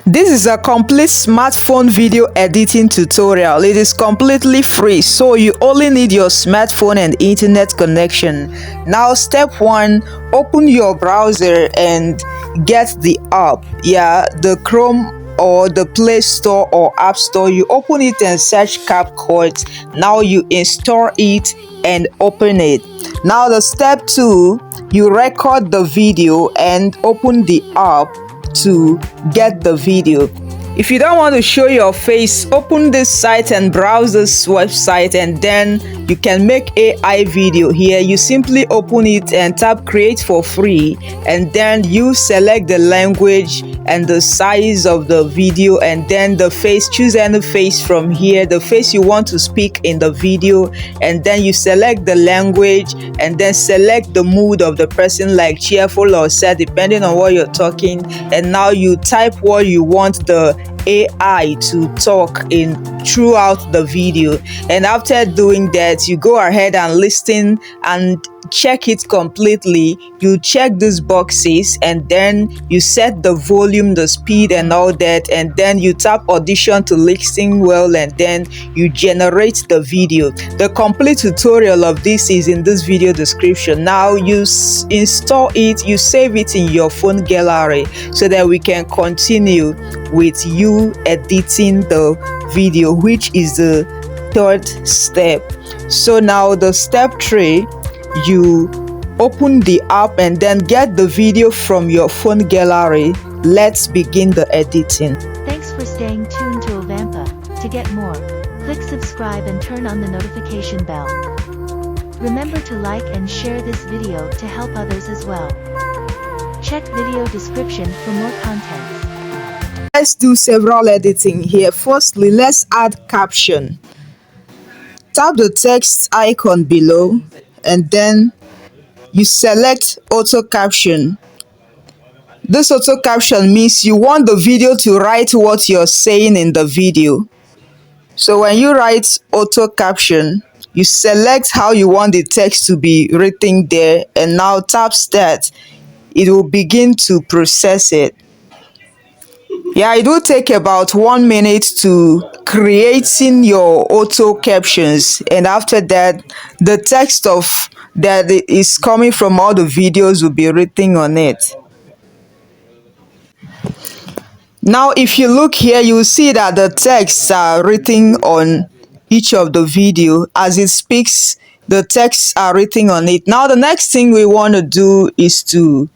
This is a complete smartphone video editing tutorial. It is completely free, so you only need your smartphone and internet connection. Now step 1, open your browser and get the app. The Chrome or the Play Store or App Store. You open it and search CapCut. Now you install it and open it. Now the step 2, you record the video and open the app to get the video. If you don't want to show your face, open this site and browse this website, and then you can make AI video here. You simply open it and tap create for free, and then you select the language and the size of the video, and then the face. Choose any face from here, the face you want to speak in the video, and then you select the language and then select the mood of the person, like cheerful or sad, depending on what you're talking. And now you type what you want the AI to talk in throughout the video, and after doing that, you go ahead and listen and check it completely. You check these boxes and then you set the volume, the speed and all that, and then you tap audition to listen well, and then you generate the video. The complete tutorial of this is in this video description. Now you install it, you save it in your phone gallery so that we can continue with you editing the video, which is the third step. So now the step 3, you open the app and then get the video from your phone gallery. Let's begin the editing. Thanks for staying tuned to Ovampa. To get more, click subscribe and turn on the notification bell. Remember to like and share this video to help others as well. Check video description for more content. Let's do several editing here. Firstly, let's add caption. Tap the text icon below and then you select auto caption. This auto caption means you want the video to write what you're saying in the video. So when you write auto caption, you select how you want the text to be written there, and now tap start. It will begin to process it. It will take about 1 minute to creating your auto captions, and after that the text of that is coming from all the videos will be written on it. Now if you look here, you will see that the texts are written on each of the video. As it speaks, the texts are written on it. Now the next thing we want to do is to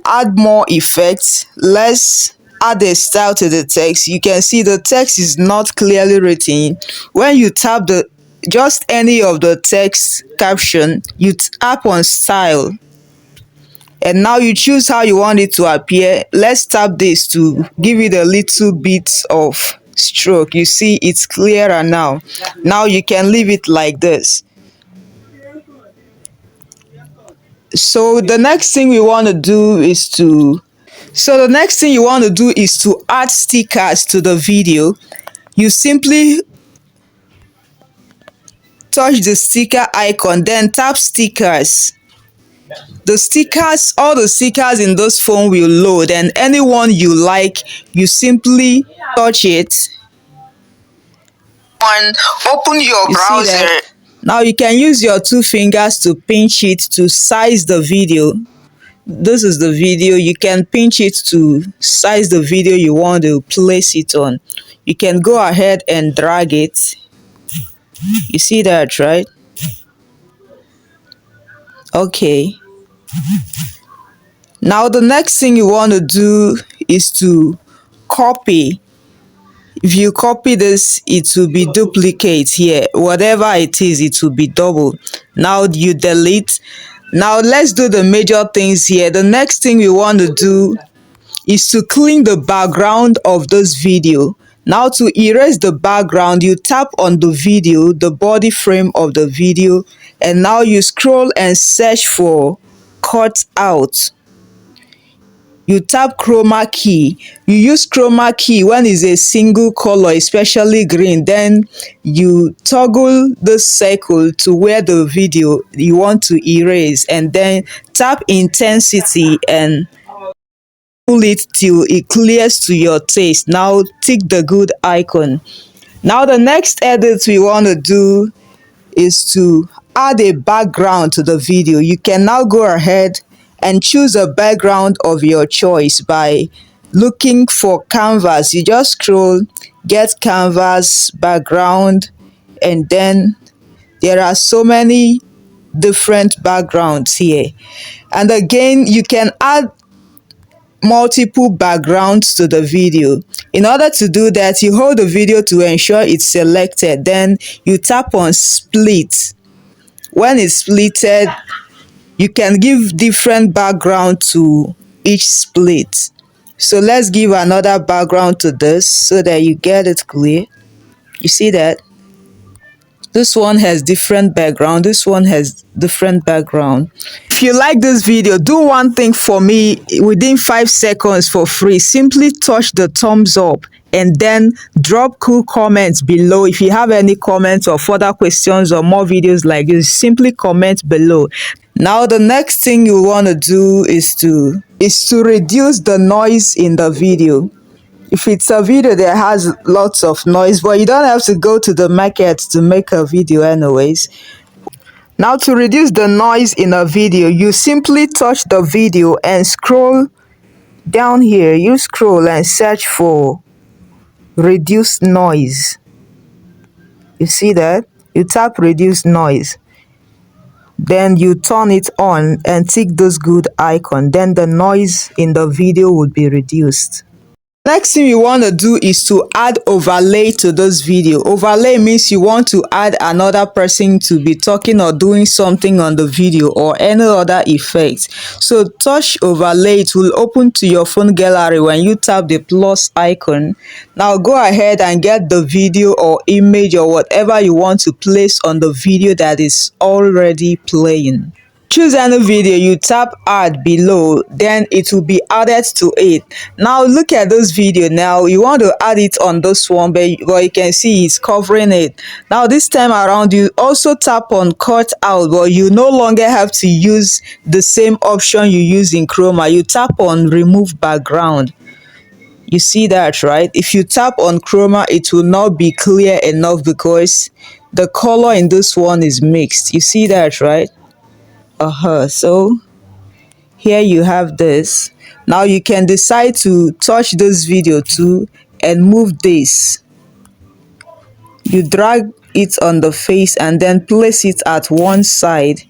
add more effects. Let's add a style to the text. You can see the text is not clearly written. When you tap just any of the text caption, you tap on style, and now you choose how you want it to appear. Let's tap this to give it a little bit of stroke. You see it's clearer now. Now you can leave it like this. So the next thing you want to do is to add stickers to the video. You simply touch the sticker icon, then tap stickers. All the stickers in this phone will load, and anyone you like, you simply touch it and open your browser. Now you can use your 2 fingers to pinch it to size the video. This is the video. You can pinch it to size the video you want to place it on. You can go ahead and drag it. You see that, right? Okay. Now the next thing you want to do is to copy. If you copy this, it will be duplicate here. Whatever it is, it will be double. Now you delete. Now let's do the major things here. The next thing we want to do is to clean the background of this video. Now to erase the background, you tap on the video, the body frame of the video, and now you scroll and search for cut out. You tap chroma key. You use chroma key when it's a single color, especially green. Then you toggle the circle to where the video you want to erase, and then tap intensity and pull it till it clears to your taste. Now tick the good icon. Now the next edit we want to do is to add a background to the video. You can now go ahead and choose a background of your choice by looking for canvas. You just scroll, get canvas background, and then there are so many different backgrounds here. And again, you can add multiple backgrounds to the video. In order to do that, you hold the video to ensure it's selected, then you tap on split. When it's splitted, you can give different background to each split. So let's give another background to this so that you get it clear. You see that this one has different background, this one has different background. If you like this video, do one thing for me within 5 seconds for free. Simply touch the thumbs up and then drop cool comments below. If you have any comments or further questions or more videos like this, simply comment below. Now the next thing you want to do is to reduce the noise in the video. If it's a video that has lots of noise, but you don't have to go to the market to make a video anyways. Now to reduce the noise in a video, you simply touch the video and scroll down here. You scroll and search for reduce noise. You see that? You tap reduce noise. Then you turn it on and tick this good icon. Then the noise in the video would be reduced. Next thing you want to do is to add overlay to this video. Overlay means you want to add another person to be talking or doing something on the video or any other effect. So touch overlay, it will open to your phone gallery when you tap the plus icon. Now go ahead and get the video or image or whatever you want to place on the video that is already playing. Choose any video, you tap add below, then it will be added to it. Now look at this video. Now you want to add it on this one, but you can see it's covering it. Now this time around, you also tap on cut out, but you no longer have to use the same option you use in Chroma. You tap on remove background. You see that, right? If you tap on Chroma, it will not be clear enough because the color in this one is mixed. You see that, right? So here you have this. Now you can decide to touch this video too and move this. You drag it on the face and then place it at one side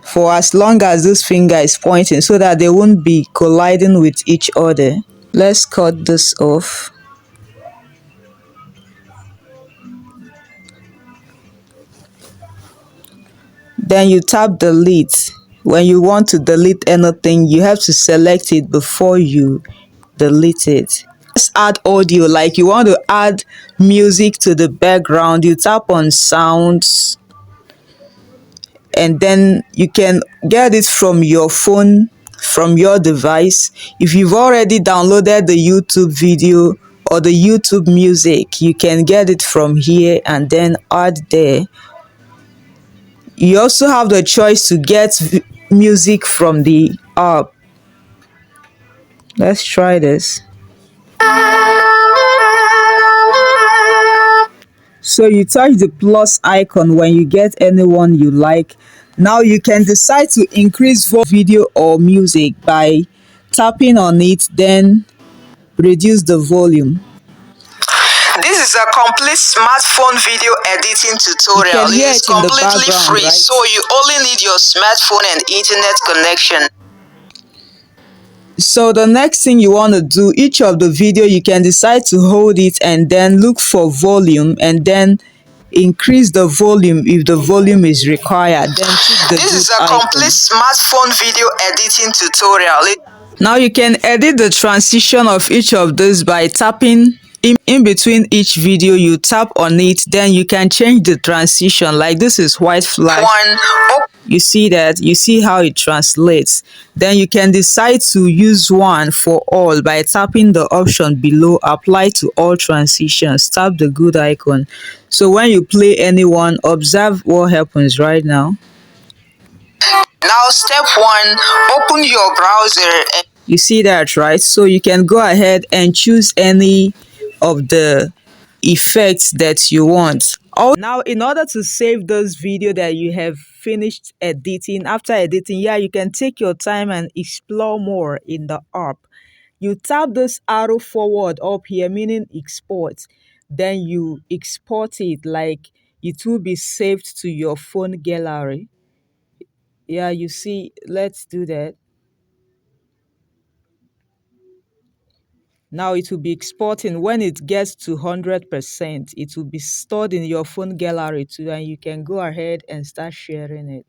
for as long as this finger is pointing so that they won't be colliding with each other. Let's cut this off. Then you tap delete. When you want to delete anything, you have to select it before you delete it. Let's add audio, like you want to add music to the background. You tap on sounds and then you can get it from your phone, from your device. If you've already downloaded the YouTube video or the YouTube music, you can get it from here and then add there. You also have the choice to get music from the app. Let's try this. So you touch the plus icon when you get anyone you like. Now you can decide to increase video or music by tapping on it, then reduce the volume. This is a complete smartphone video editing tutorial. It is completely free, right? So you only need your smartphone and internet connection. So the next thing you want to do, each of the video, you can decide to hold it and then look for volume and then increase the volume if the volume is required. Then this is a complete smartphone video editing tutorial. Now you can edit the transition of each of these by tapping in between each video. You tap on it, then you can change the transition. Like this is white flag. You see that? You see how it translates. Then you can decide to use one for all by tapping the option below, apply to all transitions. Tap the good icon. So when you play anyone, observe what happens right now. Now step 1, open your browser. You see that, right? So you can go ahead and choose any of the effects that you want. Now, in order to save this video that you have finished editing, after editing, yeah, you can take your time and explore more in the app. You tap this arrow forward up here, meaning export. Then you export it, like it will be saved to your phone gallery. Yeah, you see, let's do that. Now it will be exporting. When it gets to 100%, it will be stored in your phone gallery too, and you can go ahead and start sharing it.